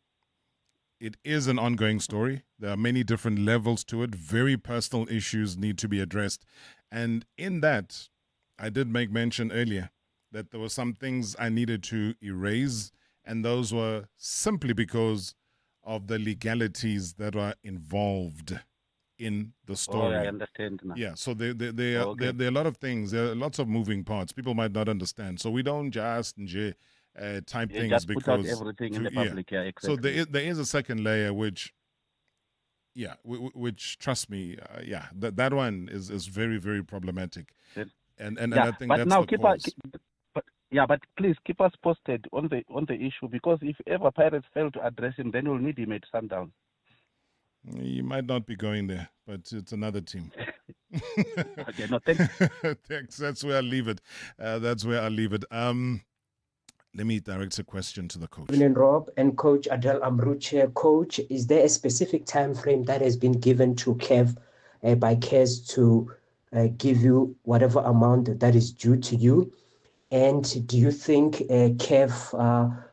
It is an ongoing story. There are many different levels to it. Very personal issues need to be addressed. And in that, I did make mention earlier that there were some things I needed to erase, and those were simply because of the legalities that are involved in the story. Oh, I understand now. Yeah, so there are a lot of things. There are lots of moving parts. People might not understand. So we don't just type things just because put out everything in the public. Yeah, exactly. So there is a second layer which trust me, that one is very, very problematic. And I think but that's now the cause. But please keep us posted on the issue, because if ever Pirates fail to address him, then we'll need him at Sundowns. You might not be going there, but it's another team. Okay, no, thanks. Thanks. That's where I'll leave it. Let me direct a question to the coach. Evening, Rob and Coach Adel Amrouche. Coach, is there a specific time frame that has been given to Kev by CARES to give you whatever amount that is due to you? And do you think Kev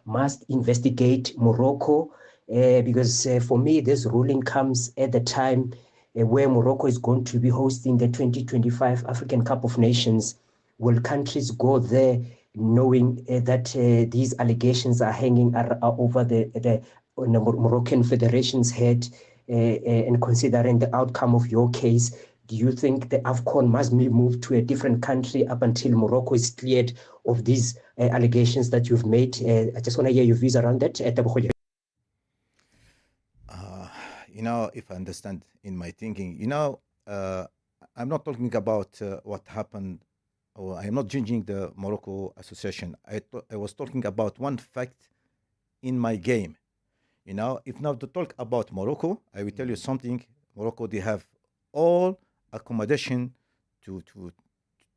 must investigate Morocco? Because for me, this ruling comes at the time where Morocco is going to be hosting the 2025 African Cup of Nations. Will countries go there knowing that these allegations are hanging over the Moroccan Federation's head, and considering the outcome of your case? Do you think the AFCON must be moved to a different country up until Morocco is cleared of these allegations that you've made? I just want to hear your views around that. If I understand in my thinking, I'm not talking about what happened, or I'm not judging the Morocco Association. I was talking about one fact in my game. If now to talk about Morocco, I will tell you something. Morocco, they have all accommodation to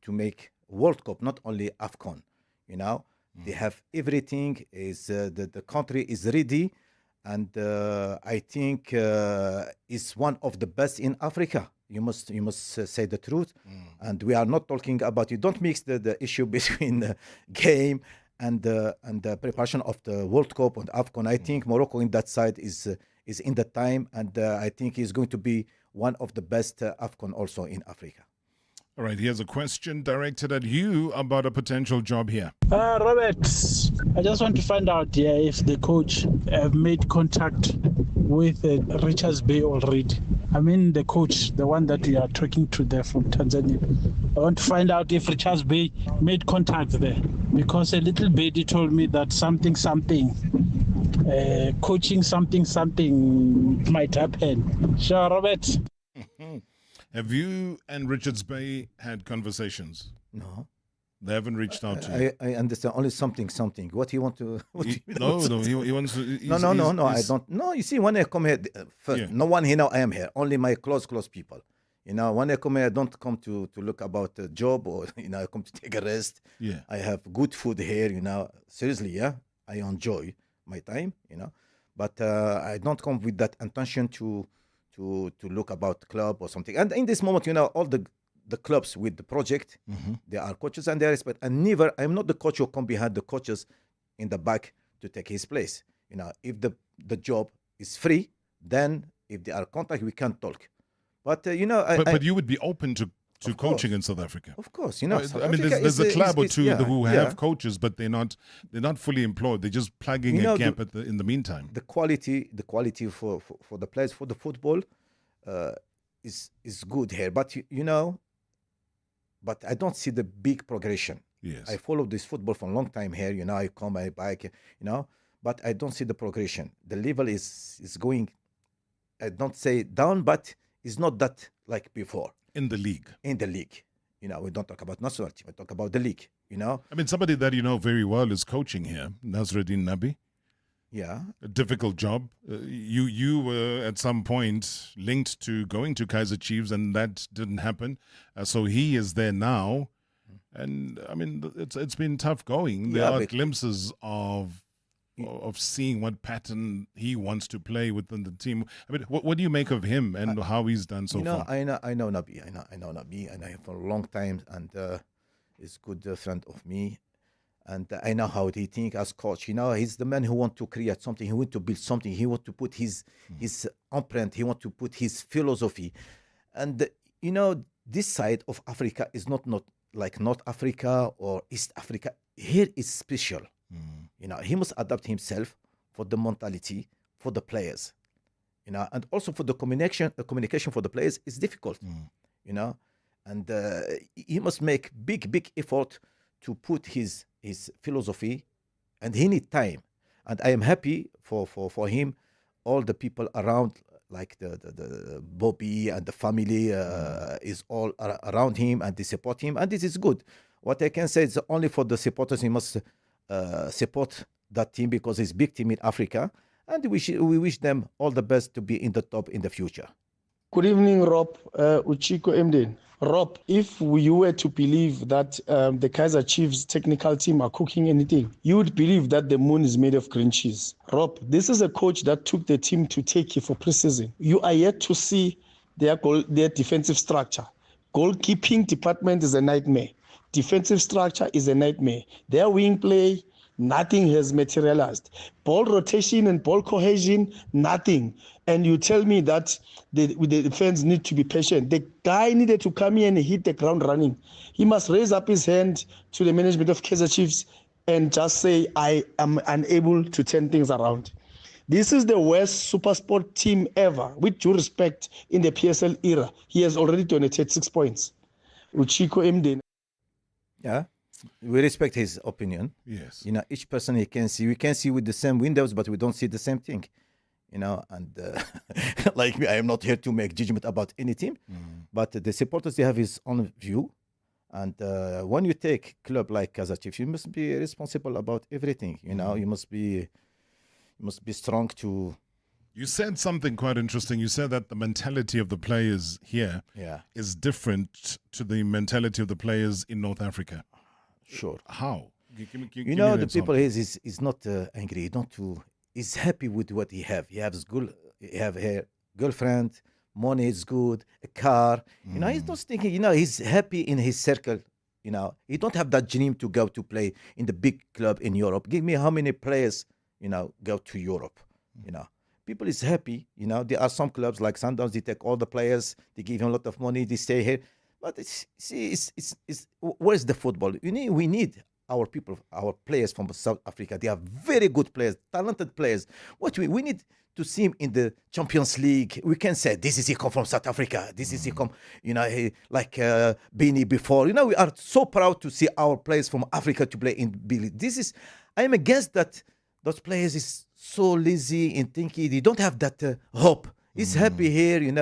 make World Cup, not only AFCON. They have everything. Is the country is ready. And I think it's one of the best in Africa. You must say the truth. And we are not talking about, you don't mix the issue between the game and the preparation of the World Cup and AFCON. I think Morocco in that side is in the time, and I think is going to be one of the best AFCON also in Africa. All right, here's a question directed at you about a potential job here. Robert, I just want to find out if the coach have made contact with Richards Bay already. I mean the coach, the one that we are talking to there from Tanzania. I want to find out if Richards Bay made contact there, because a little baby told me that something, coaching something might happen. Sure, Robert. Have you and Richards Bay had conversations? No. They haven't reached out to you. I understand only something. What he want to? He wants to. No. I don't. No, you see, when I come here, first, no one here now. I am here. Only my close people. When I come here, I don't come to look about a job or I come to take a rest. Yeah. I have good food here. Seriously, yeah. I enjoy my time. But I don't come with that intention to look about club or something. And in this moment, all the clubs with the project, they are coaches and they respect. And never, I'm not the coach who come behind the coaches in the back to take his place. If the job is free, then if they are contact, we can talk. But but you would be open to coaching in South Africa. Of course, there's a club or two who have coaches, but they're not fully employed. They're just plugging a gap in the meantime. The quality for the players for the football is good here, but but I don't see the big progression. Yes, I follow this football for a long time here. I come, I back, but I don't see the progression. The level is going. I don't say down, but it's not that like before. In the league. We don't talk about national team. We talk about the league. I mean, somebody that you know very well is coaching here, Nasruddin Nabi. Yeah. A difficult job. You were at some point linked to going to Kaizer Chiefs, and that didn't happen. So he is there now, and I mean, it's been tough going. There are glimpses of seeing what pattern he wants to play within the team. I mean, what do you make of him and how he's done so far? I know Nabi. I know Nabi, and I have for a long time, and he's a good friend of me. And I know how he thinks as coach. He's the man who wants to create something. He wants to build something. He wants to put his imprint. He wants to put his philosophy. And this side of Africa is not like North Africa or East Africa. Here is special. He must adapt himself for the mentality for the players. And also for the communication for the players is difficult. And he must make big effort to put his philosophy, and he need time. And I am happy for him, all the people around, like the Bobby and the family is all around him, and they support him, and this is good. What I can say is only for the supporters, he must support that team because it's big team in Africa, and we wish them all the best to be in the top in the future. Good evening, Rob, Uchiko Emden. Rob, if you were to believe that the Kaizer Chiefs technical team are cooking anything, you would believe that the moon is made of green cheese. Rob, this is a coach that took the team to Turkey for preseason. You are yet to see their defensive structure. Goalkeeping department is a nightmare. Defensive structure is a nightmare. Their wing play, nothing has materialized. Ball rotation and ball cohesion, nothing. And you tell me that the fans need to be patient. The guy needed to come in and hit the ground running. He must raise up his hand to the management of Kaizer Chiefs and just say, I am unable to turn things around. This is the worst SuperSport team ever. With due respect, in the PSL era, he has already donated 6 points. Uchiko Emden. Yeah. We respect his opinion. Yes. Each person we can see with the same windows, but we don't see the same thing. And like me, I am not here to make judgment about any team, but the supporters, they have his own view. And when you take club like Kaizer Chiefs, you must be responsible about everything. You must be strong to. You said something quite interesting. You said that the mentality of the players here is different to the mentality of the players in North Africa. Sure. How? The people is not angry. He's happy with what he have. He has a girlfriend, money is good, a car. He's not thinking. He's happy in his circle. He don't have that dream to go to play in the big club in Europe. Give me how many players go to Europe. People is happy. There are some clubs like Sundowns. They take all the players. They give him a lot of money. They stay here. But where's the football? We need our people, our players from South Africa. They are very good players, talented players. What we need to see him in the Champions League. We can say this is he come from South Africa. This is he come, like Bini before. We are so proud to see our players from Africa to play in Billy. I am against that. Those players is so lazy and thinking they don't have that hope. He's happy here.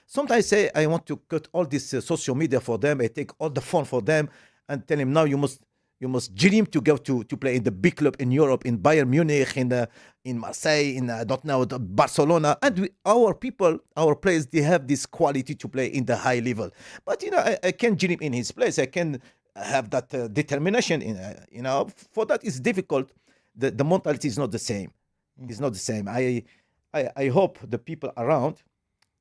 Sometimes I say I want to cut all this social media for them. I take all the fun for them. and tell him now you must dream to go to play in the big club in Europe, in Bayern Munich, in Marseille, in I don't know, Barcelona. And our people, our players, they have this quality to play in the high level. But I can dream in his place. I can have that determination. For that it's difficult. The mentality is not the same. It's not the same. I hope the people around.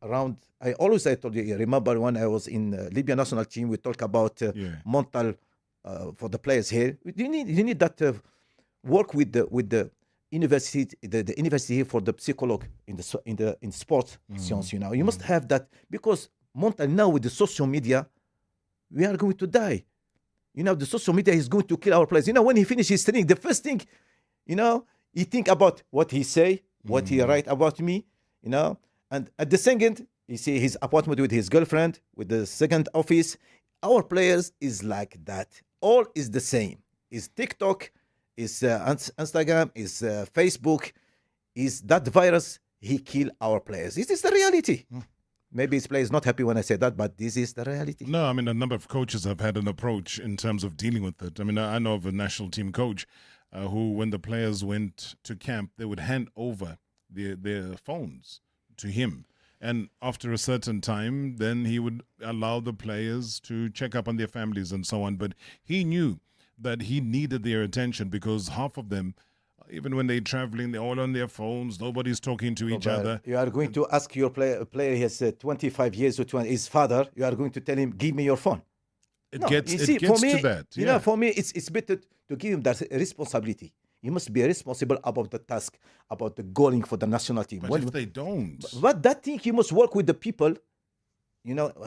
I told you. Remember when I was in Libya national team, we talk about mental. For the players here, you need that work with the university, the university for the psychologue in sports science. You must have that, because mental now with the social media, we are going to die. The social media is going to kill our players. When he finishes his training, the first thing, he think about what he say, what he write about me, and at the second, you see his appointment with his girlfriend, with the second office. Our players is like that. All is the same. Is TikTok, is Instagram, is Facebook, is that virus. He kill our players. This is the reality. Maybe his players not happy when I say that, but this is the reality. No, I mean, a number of coaches have had an approach in terms of dealing with it. I mean, I know of a national team coach who, when the players went to camp, they would hand over their phones to him. And after a certain time, then he would allow the players to check up on their families and so on. But he knew that he needed their attention, because half of them, even when they're traveling, they're all on their phones. Nobody's talking to each other. You are going to ask your player he has 25 years or 20, his father, you are going to tell him, give me your phone. It gets to that. Yeah. For me, it's better to give him that responsibility. You must be responsible about the task, about the goaling for the national team. But if they don't, but that thing you must work with the people.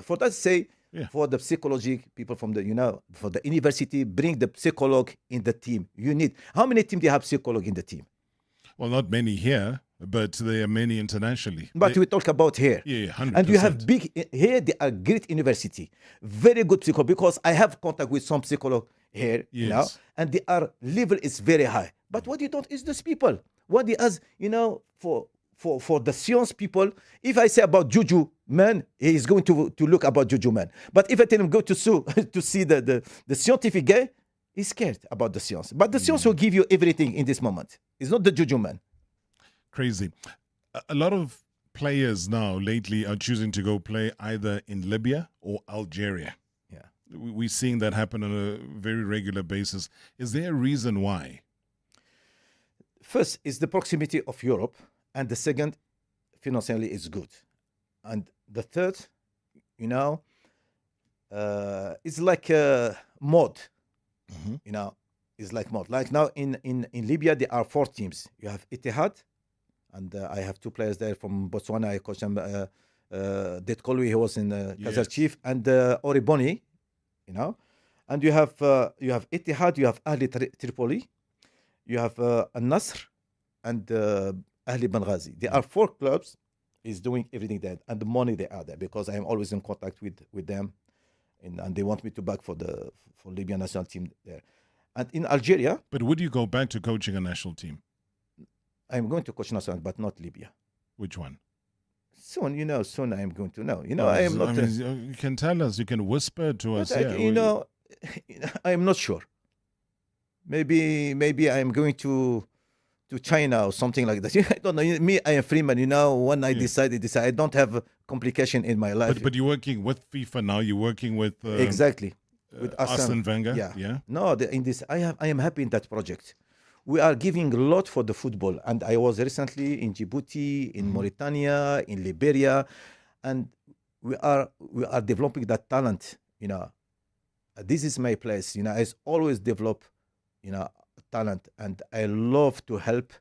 For that for the psychology people from the for the university, bring the psychologue in the team. You need how many teams do you have psychologue in the team? Well, not many here, but there are many internationally. But we talk about here. Yeah, 100%. And you have here. They are great university, very good psychologue, because I have contact with some psychologue here now, and their level is very high. But what you don't is these people. What they ask, for the science people, if I say about Juju man, he is going to look about Juju man. But if I tell him go to see the scientific guy, he's scared about the science. But the science will give you everything in this moment. It's not the Juju man. Crazy. A lot of players now lately are choosing to go play either in Libya or Algeria. Yeah. We're seeing that happen on a very regular basis. Is there a reason why? First is the proximity of Europe, and the second, financially, is good, and the third, it's like a mod. It's like mod. Like now in Libya, there are 4 teams. You have Ittihad, and I have 2 players there from Botswana. I coach them. Detkolwi, he was in Kaizer Chief, and Oriboni, and you have Ittihad, you have Ahli Tripoli. You have Al-Nasr and Ahli Benghazi. There are 4 clubs. Is doing everything there, and the money they are there, because I am always in contact with them, and they want me to back for Libya national team there. And in Algeria. But would you go back to coaching a national team? I'm going to coach national, but not Libya. Which one? Soon, soon I am going to know. I am not. You can tell us. You can whisper to us. I am not sure. Maybe I am going to China or something like that. I don't know. Me, I am free man. When I decide, I don't have complication in my life. But you're working with FIFA now. You're working with exactly with Arsene Wenger. Yeah. No, in this, I am happy in that project. We are giving a lot for the football, and I was recently in Djibouti, in Mauritania, in Liberia, and we are developing that talent. This is my place. I always develop. Talent, and I love to help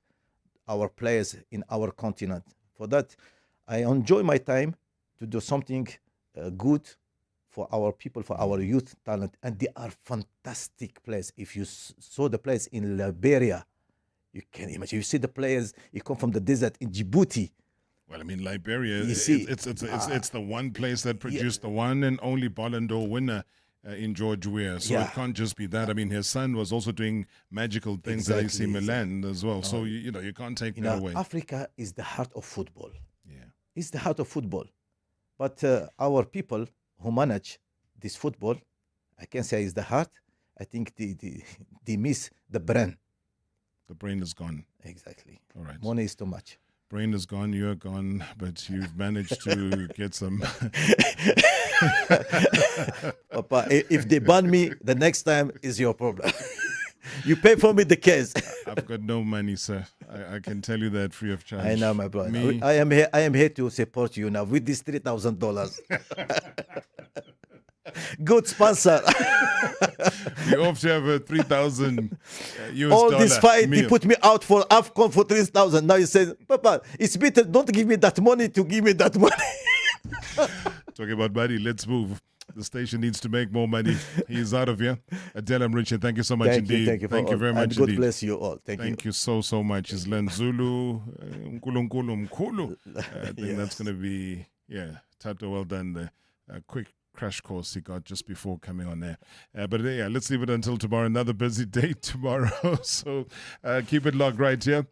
our players in our continent. For that, I enjoy my time to do something good for our people, for our youth talent, and they are fantastic players. If you saw the players in Liberia, you can imagine. You see the players, you come from the desert in Djibouti. Well, I mean, Liberia, it's the one place that produced the one and only Ballon d'Or winner in George Weah. So it can't just be that. I mean, his son was also doing magical things at AC Milan as well. So, you can't take that away. Africa is the heart of football. Yeah. It's the heart of football. But our people who manage this football, I can say is the heart, I think they miss the brain. The brain is gone. Exactly. All right. Money is too much. Brain is gone, you're gone, but you've managed to get some. Papa, if they ban me, the next time is your problem. You pay for me the case. I've got no money, sir. I can tell you that free of charge. I know, my brother. Me, I am here to support you now with this $3,000. Good sponsor. we hope to have a 3,000 US All dollar this fight, meal. they put me out for AFCON for 3,000. Now you say, Papa, it's better. Don't give me that money to give me that money. Talking about money, let's move. The station needs to make more money. He's out of here. Adel Amrouche, thank you so much indeed. Thank you very much and God indeed. bless you all. Thank you so much. It's Zulu, Mkulu. I think that's going to be, Tato, well done there. A quick crash course he got just before coming on there. But let's leave it until tomorrow. Another busy day tomorrow. So keep it locked right here.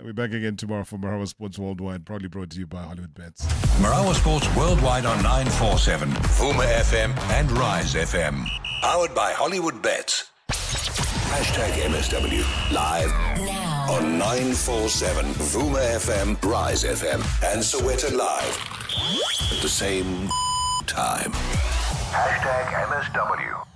We're back again tomorrow for Marawa Sports Worldwide, proudly brought to you by Hollywood Bets. Marawa Sports Worldwide on 947, Vuma FM and Rise FM. Powered by Hollywood Bets. #MSW live now on 947, Vuma FM, Rise FM and Soweto Live at the same time. #MSW.